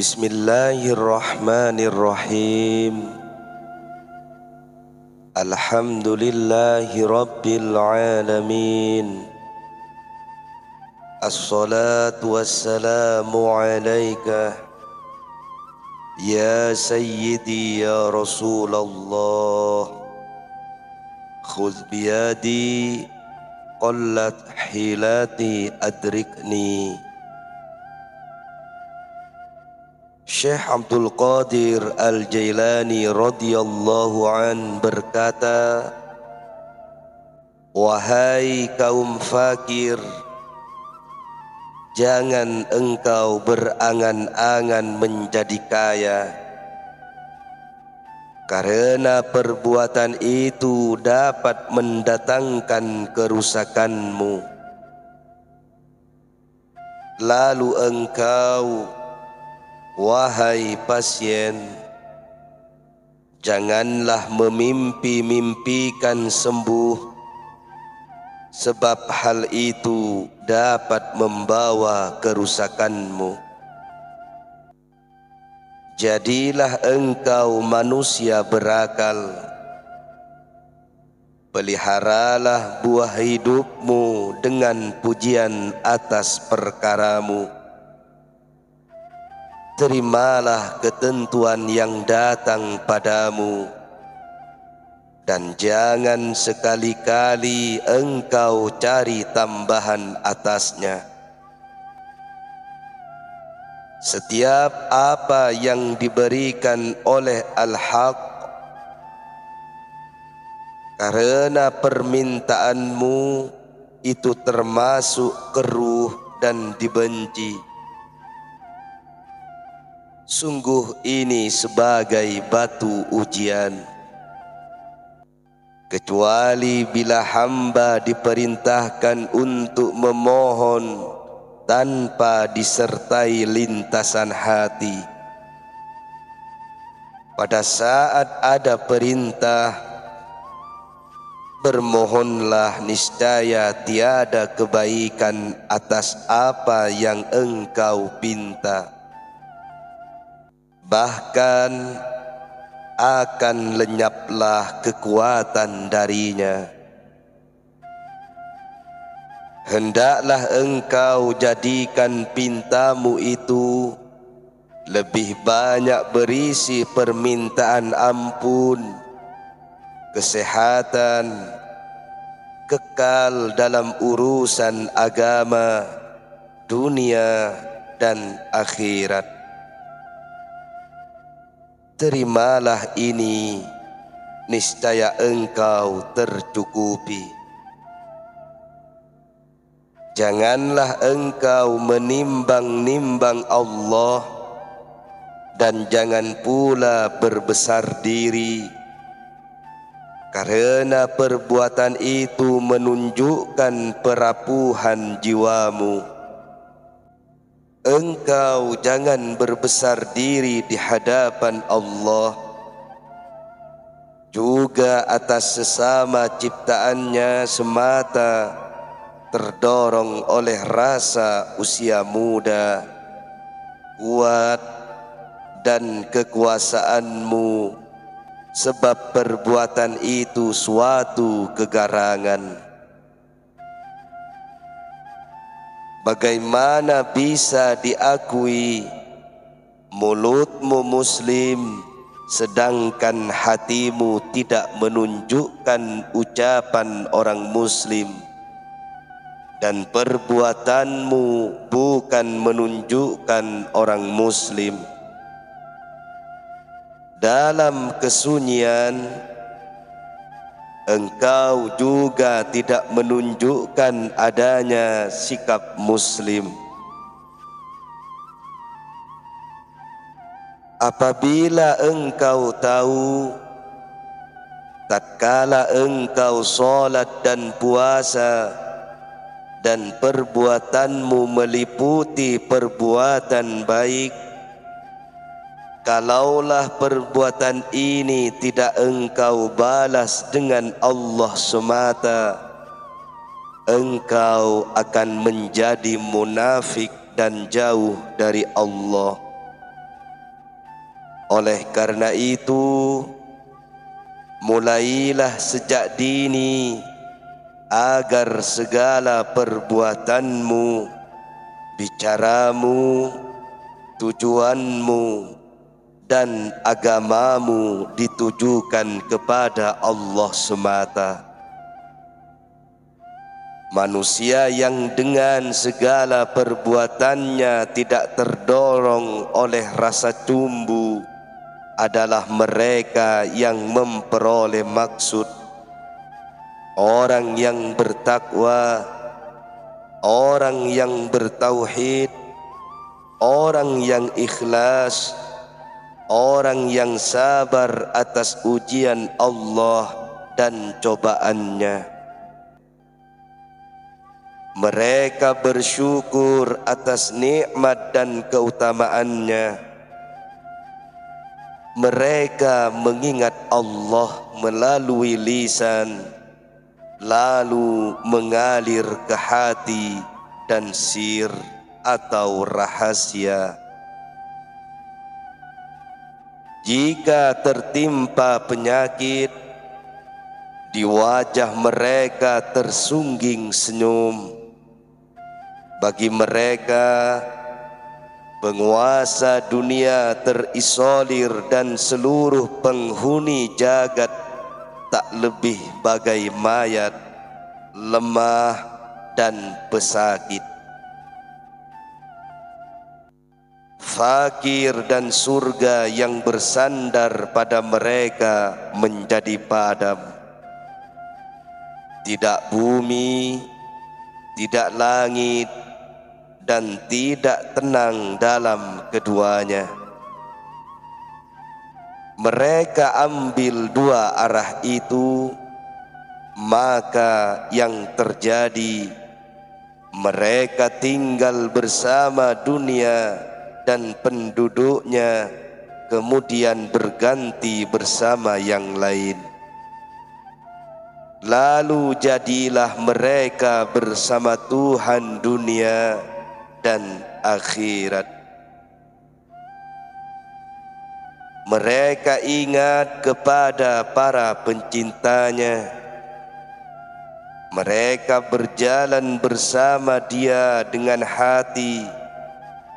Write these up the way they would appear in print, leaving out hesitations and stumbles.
Bismillahirrahmanirrahim. Alhamdulillahi rabbil alamin. Assalatu wassalamu alaika ya sayyidi ya Rasulullah. Khudh biyadi qallat hilati adrikni. Syekh Abdul Qadir Al-Jailani radhiyallahu an berkata, wahai kaum fakir, jangan engkau berangan-angan menjadi kaya, karena perbuatan itu dapat mendatangkan kerusakanmu. Lalu engkau, wahai pasien, janganlah memimpi-mimpikan sembuh, sebab hal itu dapat membawa kerusakanmu. Jadilah engkau manusia berakal, peliharalah buah hidupmu dengan pujian atas perkaramu. Terimalah ketentuan yang datang padamu, dan jangan sekali-kali engkau cari tambahan atasnya. Setiap apa yang diberikan oleh Al-Haq karena permintaanmu itu termasuk keruh dan dibenci. Sungguh ini sebagai batu ujian, kecuali bila hamba diperintahkan untuk memohon tanpa disertai lintasan hati. Pada saat ada perintah, bermohonlah, niscaya tiada kebaikan atas apa yang engkau pinta. Bahkan akan lenyaplah kekuatan darinya. Hendaklah engkau jadikan pintamu itu lebih banyak berisi permintaan ampun, kesehatan, kekal dalam urusan agama, dunia dan akhirat. Terimalah ini, niscaya engkau tercukupi. Janganlah engkau menimbang-nimbang Allah, dan jangan pula berbesar diri, karena perbuatan itu menunjukkan perapuhan jiwamu. Engkau jangan berbesar diri di hadapan Allah, juga atas sesama ciptaannya semata, terdorong oleh rasa usia muda, kuat, dan kekuasaanmu, sebab perbuatan itu suatu kegarangan. Bagaimana bisa diakui mulutmu muslim sedangkan hatimu tidak menunjukkan ucapan orang muslim, dan perbuatanmu bukan menunjukkan orang muslim? Dalam kesunyian engkau juga tidak menunjukkan adanya sikap muslim. Apabila engkau tahu, tatkala engkau salat dan puasa, dan perbuatanmu meliputi perbuatan baik, kalaulah perbuatan ini tidak engkau balas dengan Allah semata, engkau akan menjadi munafik dan jauh dari Allah. Oleh karena itu, mulailah sejak dini agar segala perbuatanmu, bicaramu, tujuanmu, dan agamamu ditujukan kepada Allah semata. Manusia yang dengan segala perbuatannya tidak terdorong oleh rasa cumbu adalah mereka yang memperoleh maksud. Orang yang bertakwa, orang yang bertauhid, orang yang ikhlas, orang yang sabar atas ujian Allah dan cobaannya. Mereka bersyukur atas nikmat dan keutamaannya. Mereka mengingat Allah melalui lisan, lalu mengalir ke hati dan sir atau rahasia. Jika tertimpa penyakit, di wajah mereka tersungging senyum. Bagi mereka, penguasa dunia terisolir dan seluruh penghuni jagat tak lebih bagai mayat, lemah dan pesakit. Fakir dan surga yang bersandar pada mereka menjadi padam. Tidak bumi, tidak langit, dan tidak tenang dalam keduanya. Mereka ambil dua arah itu, maka yang terjadi, mereka tinggal bersama dunia dan penduduknya, kemudian berganti bersama yang lain. Lalu jadilah mereka bersama Tuhan dunia dan akhirat. Mereka ingat kepada para pencintanya. Mereka berjalan bersama Dia dengan hati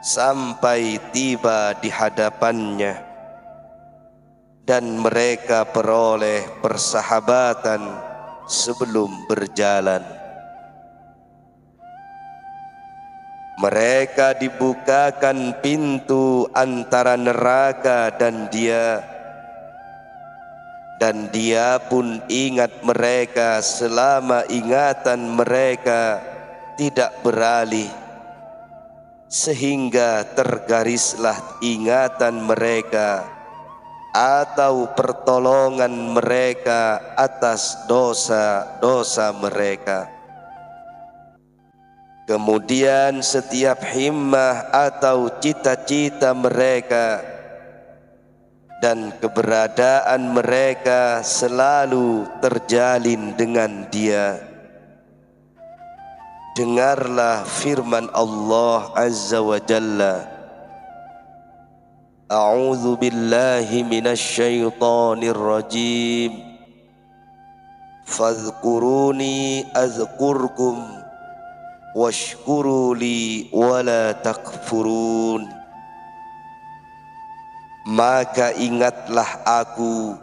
sampai tiba di hadapannya, dan mereka peroleh persahabatan sebelum berjalan. Mereka dibukakan pintu antara neraka dan Dia, dan Dia pun ingat mereka selama ingatan mereka tidak beralih, sehingga tergarislah ingatan mereka atau pertolongan mereka atas dosa-dosa mereka. Kemudian setiap himmah atau cita-cita mereka dan keberadaan mereka selalu terjalin dengan Dia. Dengarlah firman Allah Azza wa Jalla. A'udzu billahi minasy syaithanir rajim. Fadhkuruni azkurkum washkuru li wala takfurun. Maka ingatlah aku,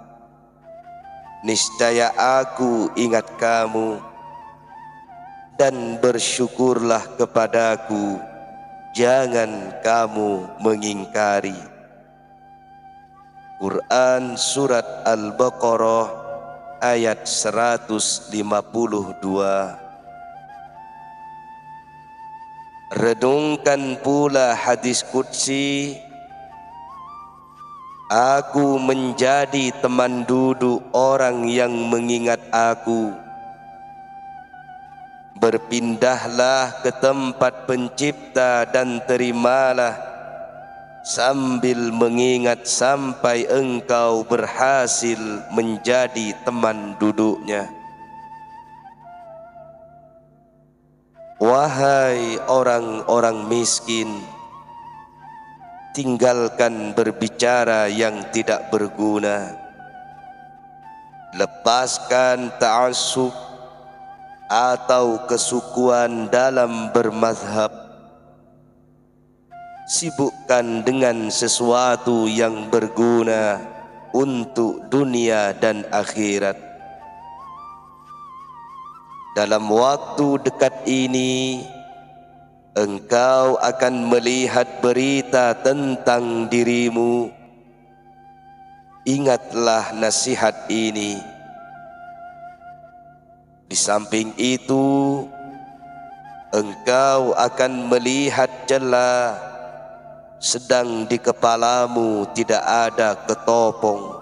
niscaya aku ingat kamu, dan bersyukurlah kepadaku, jangan kamu mengingkari. Quran Surat Al-Baqarah ayat 152. Renungkan pula hadis qudsi, aku menjadi teman duduk orang yang mengingat aku. Berpindahlah ke tempat pencipta dan terimalah, sambil mengingat sampai engkau berhasil menjadi teman duduknya. Wahai orang-orang miskin, tinggalkan berbicara yang tidak berguna, lepaskan ta'assub atau kesukuan dalam bermazhab, sibukkan dengan sesuatu yang berguna untuk dunia dan akhirat. Dalam waktu dekat ini, engkau akan melihat berita tentang dirimu. Ingatlah nasihat ini. Di samping itu, engkau akan melihat celah sedang di kepalamu tidak ada ketopong.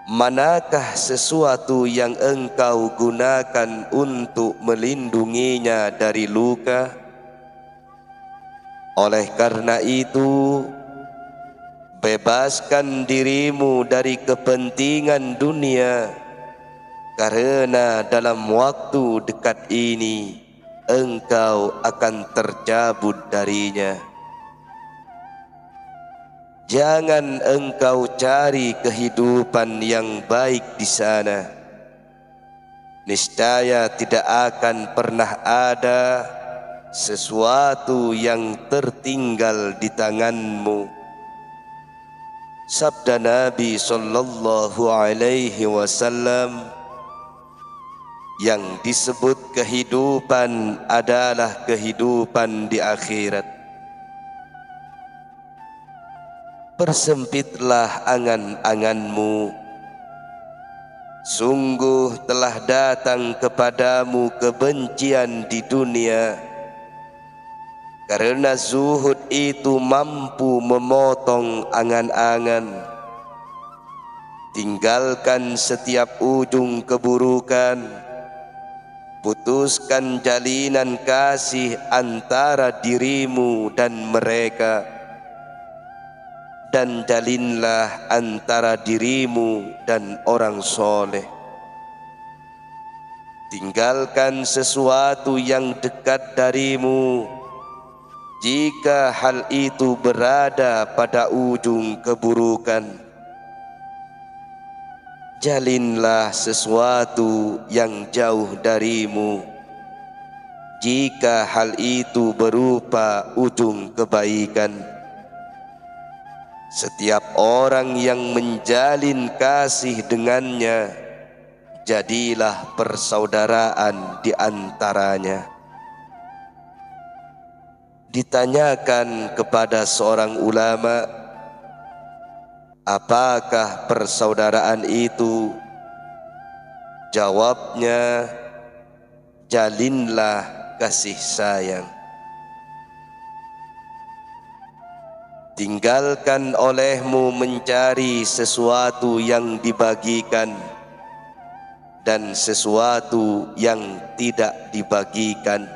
Manakah sesuatu yang engkau gunakan untuk melindunginya dari luka? Oleh karena itu, bebaskan dirimu dari kepentingan dunia, karena dalam waktu dekat ini engkau akan tercabut darinya. Jangan engkau cari kehidupan yang baik di sana. Niscaya tidak akan pernah ada sesuatu yang tertinggal di tanganmu. Sabda Nabi sallallahu alaihi wasallam, yang disebut kehidupan adalah kehidupan di akhirat. Persempitlah angan-anganmu. Sungguh telah datang kepadamu kebencian di dunia, karena zuhud itu mampu memotong angan-angan. Tinggalkan setiap ujung keburukan, putuskan jalinan kasih antara dirimu dan mereka, dan jalinlah antara dirimu dan orang soleh. Tinggalkan sesuatu yang dekat darimu jika hal itu berada pada ujung keburukan. Jalinlah sesuatu yang jauh darimu jika hal itu berupa ujung kebaikan. Setiap orang yang menjalin kasih dengannya, jadilah persaudaraan di antaranya. Ditanyakan kepada seorang ulama, apakah persaudaraan itu? Jawabnya, jalinlah kasih sayang. Tinggalkan olehmu mencari sesuatu yang dibagikan dan sesuatu yang tidak dibagikan,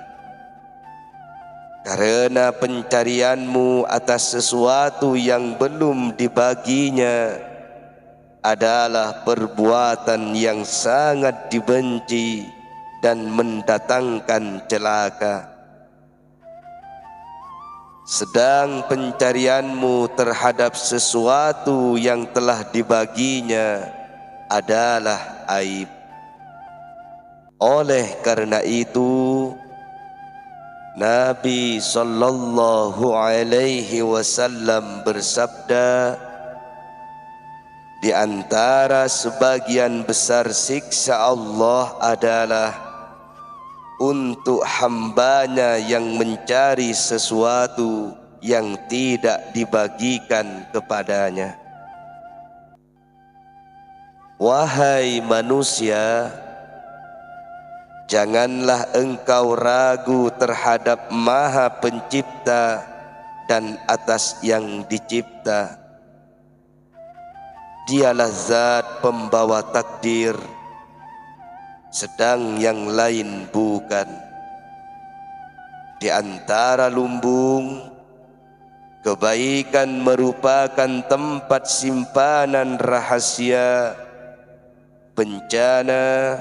karena pencarianmu atas sesuatu yang belum dibaginya adalah perbuatan yang sangat dibenci dan mendatangkan celaka. Sedang pencarianmu terhadap sesuatu yang telah dibaginya adalah aib. Oleh karena itu, Nabi sallallahu alaihi wasallam bersabda, di antara sebagian besar siksa Allah adalah untuk hambanya yang mencari sesuatu yang tidak dibagikan kepadanya. Wahai manusia, janganlah engkau ragu terhadap Maha Pencipta dan atas yang dicipta. Dialah zat pembawa takdir, sedang yang lain bukan. Di antara lumbung, kebaikan merupakan tempat simpanan rahasia, bencana,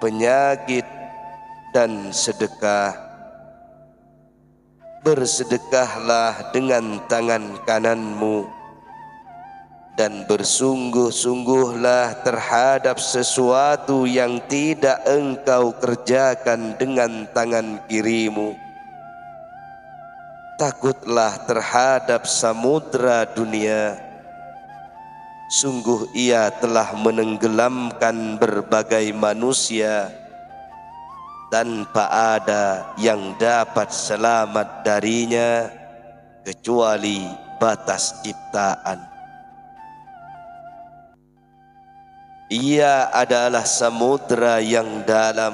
penyakit, dan sedekah. bersedekahlah dengan tangan kananmu, dan bersungguh-sungguhlah terhadap sesuatu yang tidak engkau kerjakan dengan tangan kirimu. Takutlah terhadap samudra dunia, sungguh ia telah menenggelamkan berbagai manusia, tanpa ada yang dapat selamat darinya kecuali batas ciptaan. Ia adalah samudra yang dalam,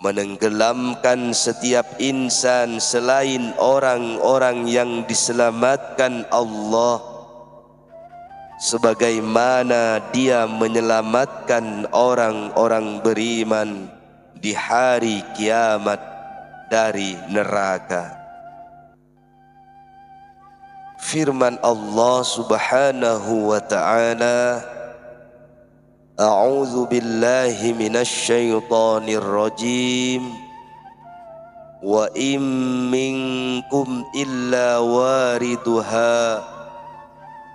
menenggelamkan setiap insan selain orang-orang yang diselamatkan Allah, sebagaimana Dia menyelamatkan orang-orang beriman di hari kiamat dari neraka. Firman Allah Subhanahu wa ta'ala, A'udzu billahi minasy syaithanir rajim. Wa im minkum illa wariduha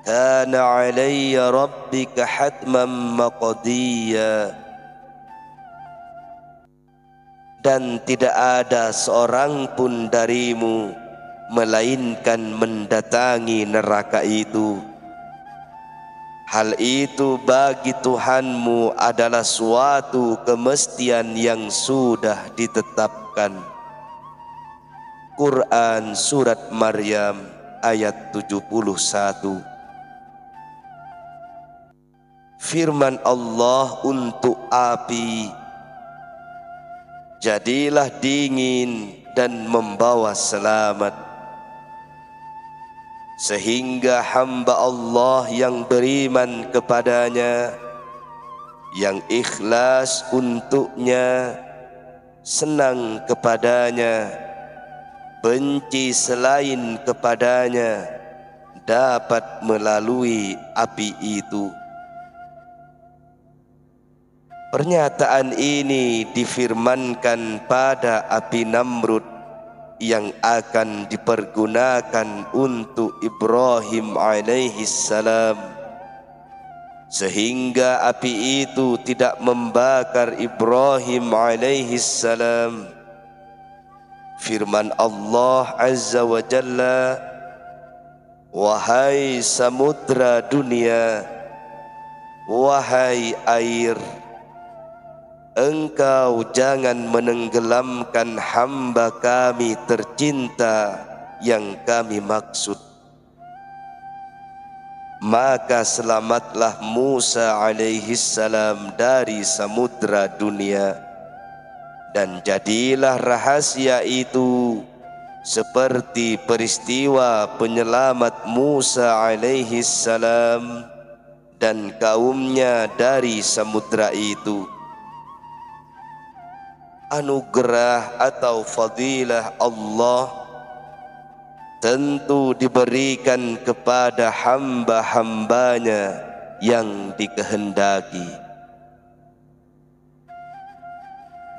kana 'alayya rabbika hatman maqdiya. Dan tidak ada seorang pun darimu melainkan mendatangi neraka itu. Hal itu bagi Tuhanmu adalah suatu kemestian yang sudah ditetapkan. Quran Surat Maryam ayat 71. Firman Allah untuk api, jadilah dingin dan membawa selamat, sehingga hamba Allah yang beriman kepadanya, yang ikhlas untuknya, senang kepadanya, benci selain kepadanya, dapat melalui api itu. Pernyataan ini difirmankan pada api Namrud yang akan dipergunakan untuk Ibrahim alaihissalam, sehingga api itu tidak membakar Ibrahim alaihissalam. Firman Allah Azza wa Jalla, wahai samudra dunia, wahai air, engkau jangan menenggelamkan hamba kami tercinta yang kami maksud. Maka selamatlah Musa alaihissalam dari samudra dunia, dan jadilah rahasia itu seperti peristiwa penyelamat Musa alaihissalam dan kaumnya dari samudra itu. Anugerah atau fadilah Allah tentu diberikan kepada hamba-hambanya yang dikehendaki,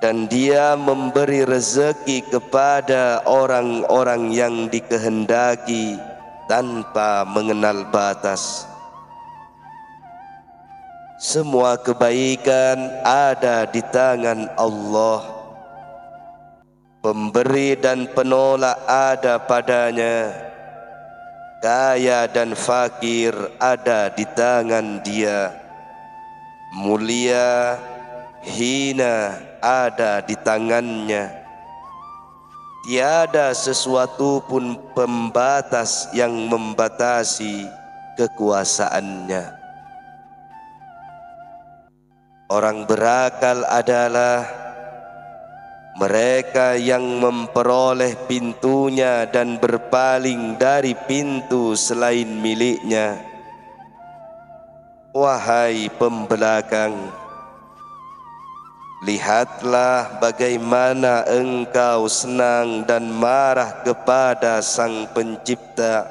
dan Dia memberi rezeki kepada orang-orang yang dikehendaki tanpa mengenal batas. Semua kebaikan ada di tangan Allah. Pemberi dan penolak ada padanya. Kaya dan fakir ada di tangan Dia. Mulia, hina ada di tangannya. Tiada sesuatu pun pembatas yang membatasi kekuasaannya. Orang berakal adalah mereka yang memperoleh pintunya dan berpaling dari pintu selain miliknya. Wahai pembelakang, lihatlah bagaimana engkau senang dan marah kepada Sang Pencipta.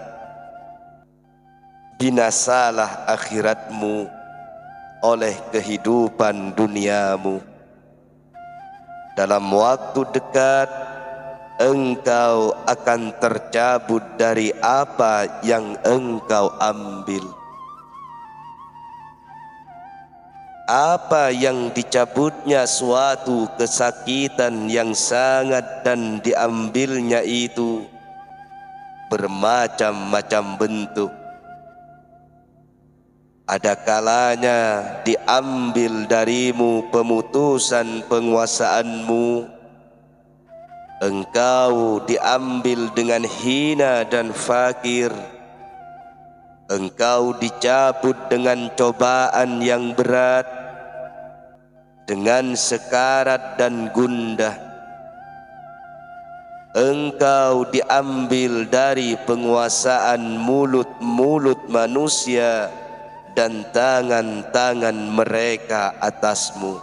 Binasalah akhiratmu oleh kehidupan duniamu. Dalam waktu dekat engkau akan tercabut dari apa yang engkau ambil. Apa yang dicabutnya suatu kesakitan yang sangat dan diambilnya itu bermacam-macam bentuk. Ada kalanya diambil darimu pemutusan penguasaanmu, engkau diambil dengan hina dan fakir, engkau dicabut dengan cobaan yang berat, dengan sekarat dan gundah. Engkau diambil dari penguasaan mulut-mulut manusia dan tangan-tangan mereka atasmu.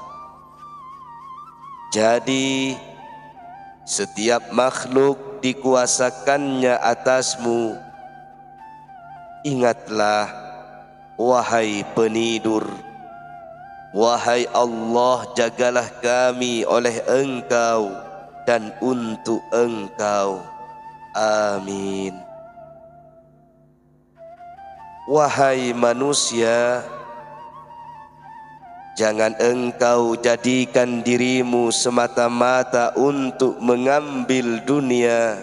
Jadi setiap makhluk dikuasakannya atasmu. Ingatlah, wahai penidur, wahai Allah, jagalah kami oleh Engkau dan untuk Engkau. Amin. Wahai manusia, jangan engkau jadikan dirimu semata-mata untuk mengambil dunia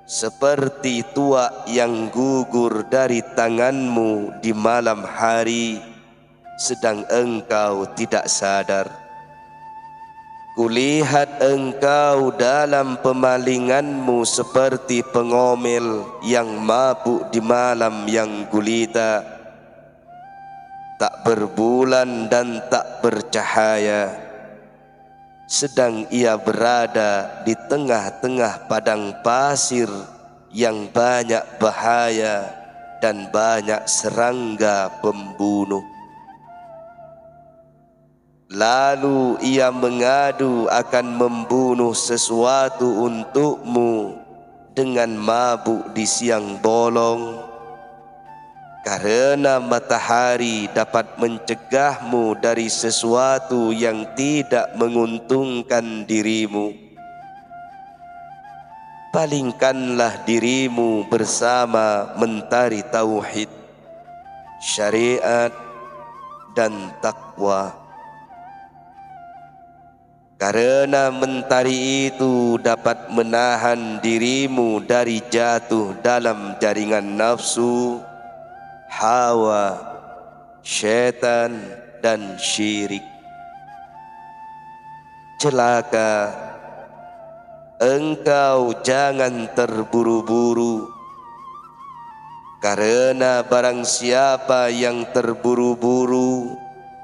seperti tuak yang gugur dari tanganmu di malam hari, sedang engkau tidak sadar. Kulihat engkau dalam pemalinganmu seperti pengomel yang mabuk di malam yang gulita, tak berbulan dan tak bercahaya, sedang ia berada di tengah-tengah padang pasir yang banyak bahaya dan banyak serangga pembunuh. Lalu ia mengadu akan membunuh sesuatu untukmu dengan mabuk di siang bolong, karena matahari dapat mencegahmu dari sesuatu yang tidak menguntungkan dirimu. Palingkanlah dirimu bersama mentari tauhid, syariat dan takwa. Karena mentari itu dapat menahan dirimu dari jatuh dalam jaringan nafsu, hawa, syaitan dan syirik. Celaka, engkau jangan terburu-buru, karena barang siapa yang terburu-buru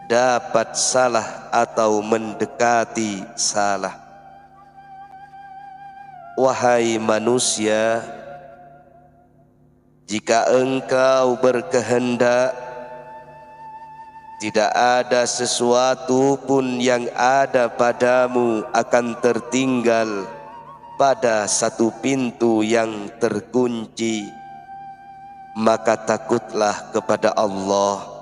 dapat salah atau mendekati salah. Wahai manusia, jika engkau berkehendak, tidak ada sesuatu pun yang ada padamu akan tertinggal pada satu pintu yang terkunci. Maka takutlah kepada Allah,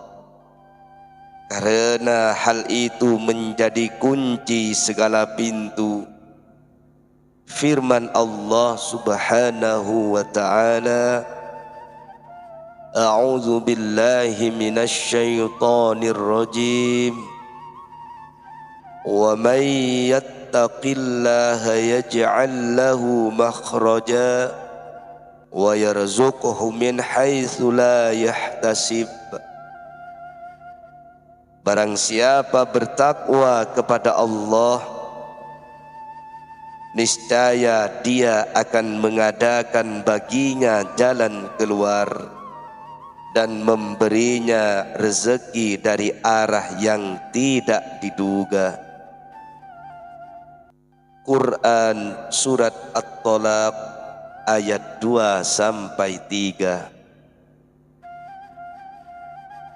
karena hal itu menjadi kunci segala pintu. Firman Allah Subhanahu wa ta'ala, A'udzu billahi minasy syaithanir rajim. Wa may yattaqillaha yaj'al lahu makhraja wa yarzuqhu min haitsu la yahtasib. Barang siapa bertakwa kepada Allah, niscaya dia akan mengadakan baginya jalan keluar dan memberinya rezeki dari arah yang tidak diduga. Quran Surat At-Tolaq ayat 2-3.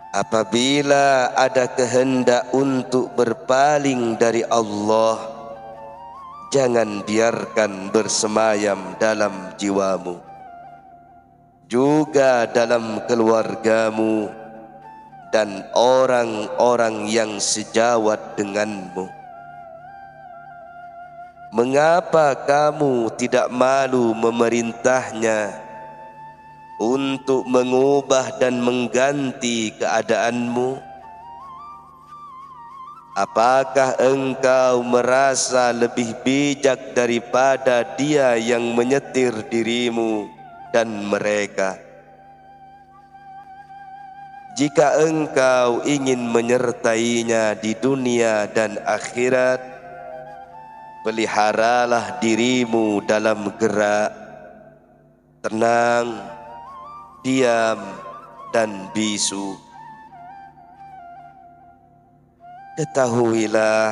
Apabila ada kehendak untuk berpaling dari Allah, jangan biarkan bersemayam dalam jiwamu, juga dalam keluargamu dan orang-orang yang sejawat denganmu. mengapa kamu tidak malu memerintahnya untuk mengubah dan mengganti keadaanmu? Apakah engkau merasa lebih bijak daripada dia yang menyetir dirimu dan mereka? Jika engkau ingin menyertainya di dunia dan akhirat, peliharalah dirimu dalam gerak, tenang, diam, dan bisu. Ketahuilah,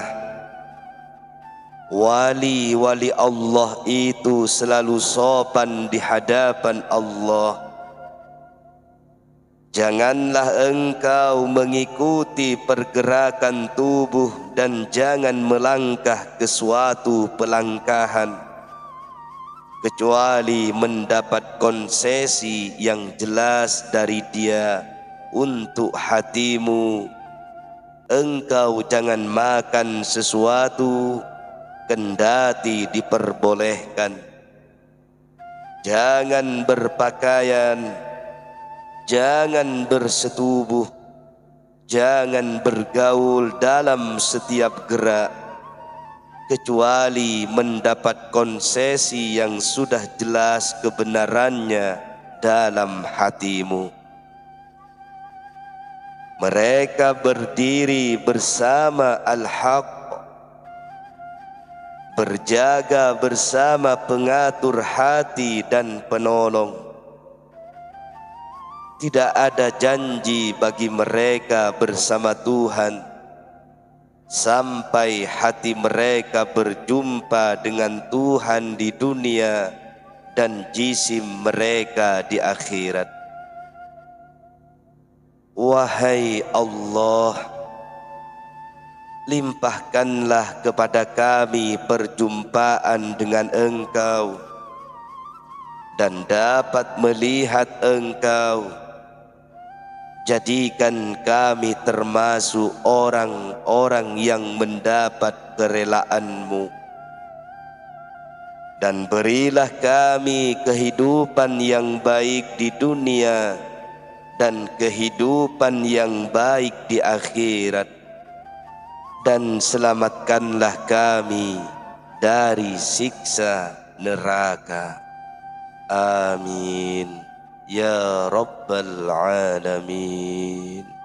wali-wali Allah itu selalu sopan di hadapan Allah. Janganlah engkau mengikuti pergerakan tubuh dan jangan melangkah ke suatu pelangkahan kecuali mendapat konsesi yang jelas dari Dia untuk hatimu. Engkau jangan makan sesuatu kendati diperbolehkan. Jangan berpakaian, jangan bersetubuh, jangan bergaul dalam setiap gerak kecuali mendapat konsesi yang sudah jelas kebenarannya dalam hatimu. Mereka berdiri bersama Al-Haq, berjaga bersama pengatur hati dan penolong. Tidak ada janji bagi mereka bersama Tuhan sampai hati mereka berjumpa dengan Tuhan di dunia dan jisim mereka di akhirat. Wahai Allah, limpahkanlah kepada kami perjumpaan dengan Engkau dan dapat melihat Engkau. Jadikan kami termasuk orang-orang yang mendapat kerelaan-Mu. Dan berilah kami kehidupan yang baik di dunia dan kehidupan yang baik di akhirat. Dan selamatkanlah kami dari siksa neraka. Amin. Ya Rabbal Alamin.